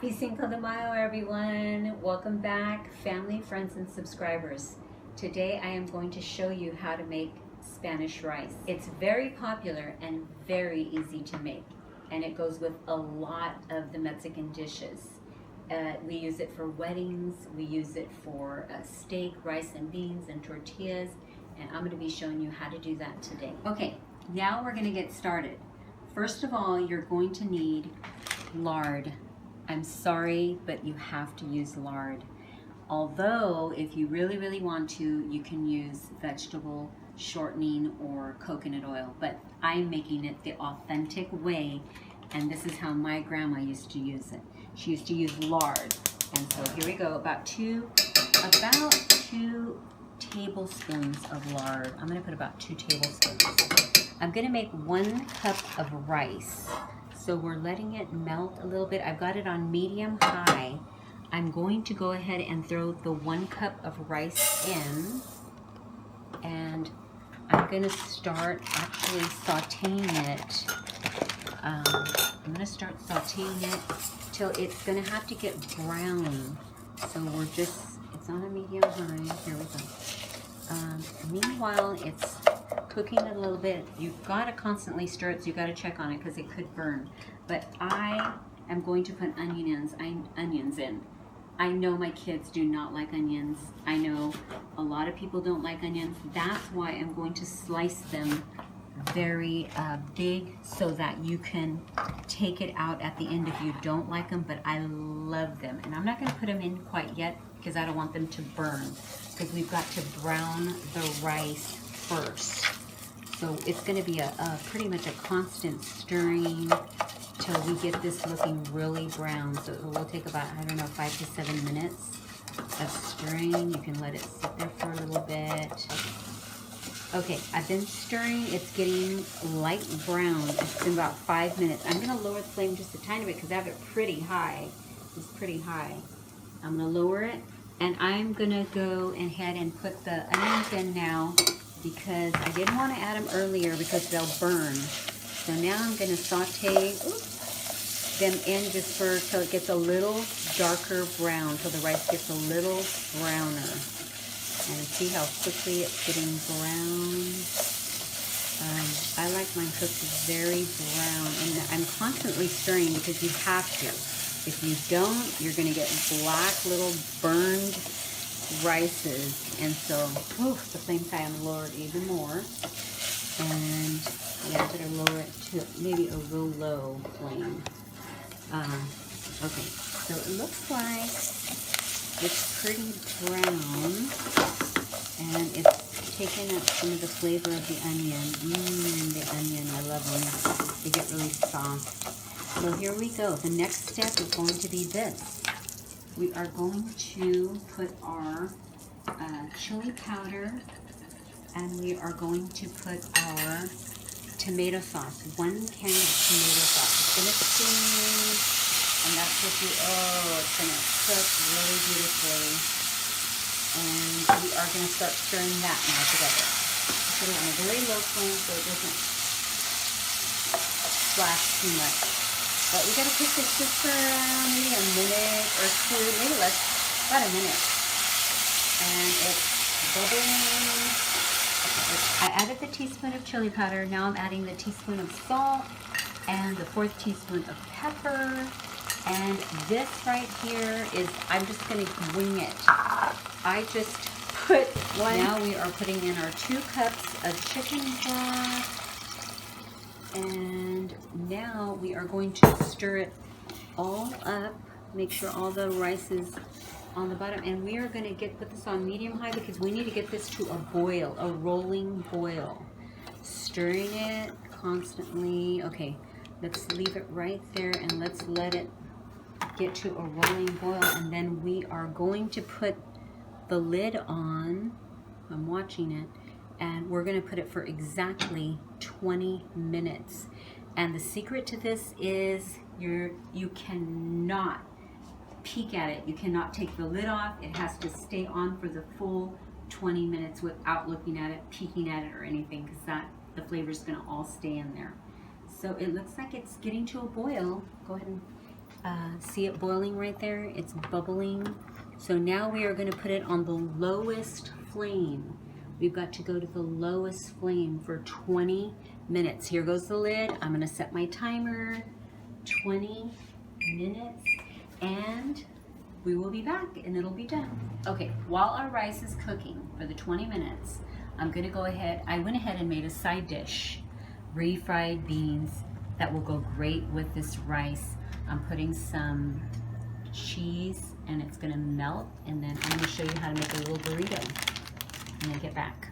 Happy Cinco de Mayo, everyone. Welcome back, family, friends, and subscribers. Today I am going to show you how to make Spanish rice. It's very popular and very easy to make, and it goes with a lot of the Mexican dishes. We use it for weddings, we use it for steak, rice and beans, and tortillas, and I'm going to be showing you how to do that today. Okay, now we're going to get started. First of all, you're going to need lard. I'm sorry, but you have to use lard. Although, if you really want to, you can use vegetable shortening or coconut oil, but I'm making it the authentic way, and this is how my grandma used to use it. She used to use lard, and so here we go, about two tablespoons of lard. I'm gonna put about 2 tablespoons. I'm gonna make 1 cup of rice. So we're letting it melt a little bit. I've got it on medium high. I'm going to go ahead and throw the 1 cup of rice in, and I'm gonna start actually sauteing it. I'm gonna start sauteing it till it's gonna have to get brown. So we're just, it's on a medium high. Here we go. Meanwhile, it's cooking it a little bit. You've got to constantly stir it, so you've got to check on it because it could burn. But I am going to put onions in. I know my kids do not like onions. I know a lot of people don't like onions. That's why I'm going to slice them very big so that you can take it out at the end if you don't like them, but I love them. And I'm not going to put them in quite yet because I don't want them to burn, because we've got to brown the rice first. So it's going to be a pretty much a constant stirring till we get this looking really brown. So it will take about, I don't know, 5 to 7 minutes of stirring. You can let it sit there for a little bit. Okay, I've been stirring. It's getting light brown. It's been about 5 minutes. I'm going to lower the flame just a tiny bit because I have it pretty high. It's pretty high. I'm going to lower it, and I'm going to go ahead and put the onions in now, because I didn't want to add them earlier because they'll burn. So now I'm going to saute them in just till it gets a little darker brown, till the rice gets a little browner. And see how quickly it's getting brown. I like mine cooked very brown, and I'm constantly stirring because you have to. If you don't, you're going to get black little burned rices, and so the flame's high. I'm gonna lower it even more, and yeah, I better lower it to maybe a real low flame. Okay, so it looks like it's pretty brown, and it's taken up some of the flavor of the onion. The onion, I love them. They get really soft. So here we go. The next step is going to be this. We are going to put our chili powder, and we are going to put our tomato sauce, 1 can of tomato sauce. It's going to steam, and that's what it's going to cook really beautifully. And we are going to start stirring that now together. Put it on a very low flame so it doesn't splash too much. But we got to cook this just for maybe a minute or 2, maybe less, about a minute. And it's bubbling. I added the teaspoon of chili powder. Now I'm adding the teaspoon of salt and the 4th teaspoon of pepper. And this right here is, I'm just going to wing it. I just put one. Now we are putting in our 2 cups of chicken broth. And now we are going to stir it all up, make sure all the rice is on the bottom, and we are going to put this on medium high because we need to get this to a boil, a rolling boil. Stirring it constantly. Okay, let's leave it right there and let's let it get to a rolling boil, and then we are going to put the lid on. I'm watching it. And we're going to put it for exactly 20 minutes. And the secret to this is you cannot peek at it. You cannot take the lid off. It has to stay on for the full 20 minutes without looking at it, peeking at it, or anything, because the flavor is going to all stay in there. So it looks like it's getting to a boil. Go ahead and See it boiling right there? It's bubbling. So now we are going to put it on the lowest flame. We've got to go to the lowest flame for 20 minutes. Here goes the lid. I'm going to set my timer. 20 minutes, and we will be back and it'll be done. Okay, while our rice is cooking for the 20 minutes, I'm going to go ahead. I went ahead and made a side dish. Refried beans that will go great with this rice. I'm putting some cheese and it's gonna melt, and then I'm gonna show you how to make a little burrito when I get back.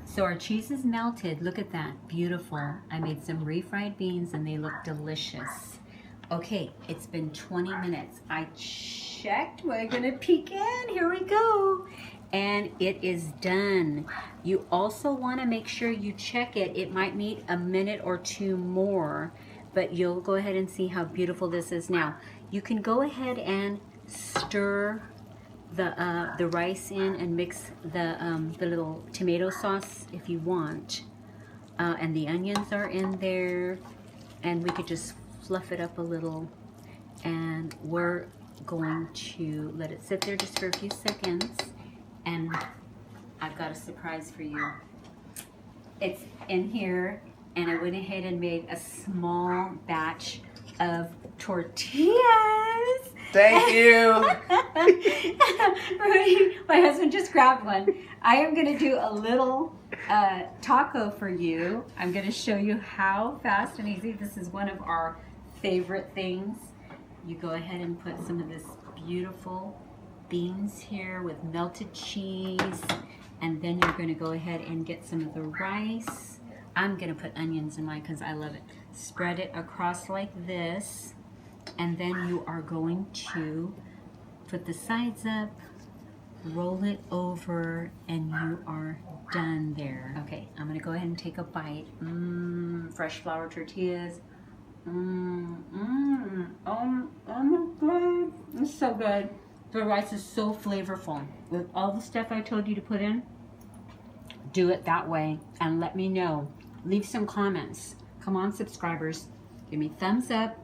So our cheese is melted. Look at that, beautiful. I made some refried beans and they look delicious. Okay, it's been 20 minutes. I checked, we're gonna peek in, here we go. And it is done. You also wanna make sure you check it. It might need a minute or two more, but you'll go ahead and see how beautiful this is now. You can go ahead and stir the rice in and mix the little tomato sauce if you want. And the onions are in there, and we could just fluff it up a little. And we're going to let it sit there just for a few seconds. And I've got a surprise for you. It's in here, and I went ahead and made a small batch of tortillas. Thank you. Rudy, my husband just grabbed one. I am going to do a little taco for you. I'm going to show you how fast and easy. This is one of our favorite things. You go ahead and put some of this beautiful beans here with melted cheese, and then you're going to go ahead and get some of the rice. I'm going to put onions in mine because I love it. Spread it across like this, and then you are going to put the sides up, roll it over, and you are done there. Okay, I'm going to go ahead and take a bite. Fresh flour tortillas. Oh my God, it's so good. The rice is so flavorful. With all the stuff I told you to put in, do it that way and let me know. Leave some comments. Come on, subscribers. Give me thumbs up.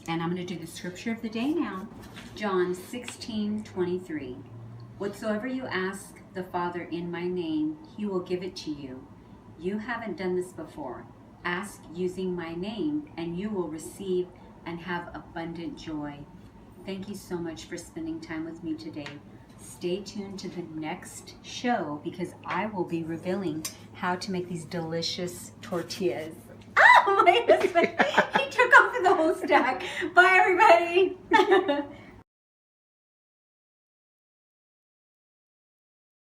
And I'm going to do the scripture of the day now. John 16:23. Whatsoever you ask the Father in my name, he will give it to you. You haven't done this before. Ask using my name, and you will receive and have abundant joy. Thank you so much for spending time with me today. Stay tuned to the next show because I will be revealing how to make these delicious tortillas. Oh, my husband, he took off the whole stack. Bye, everybody.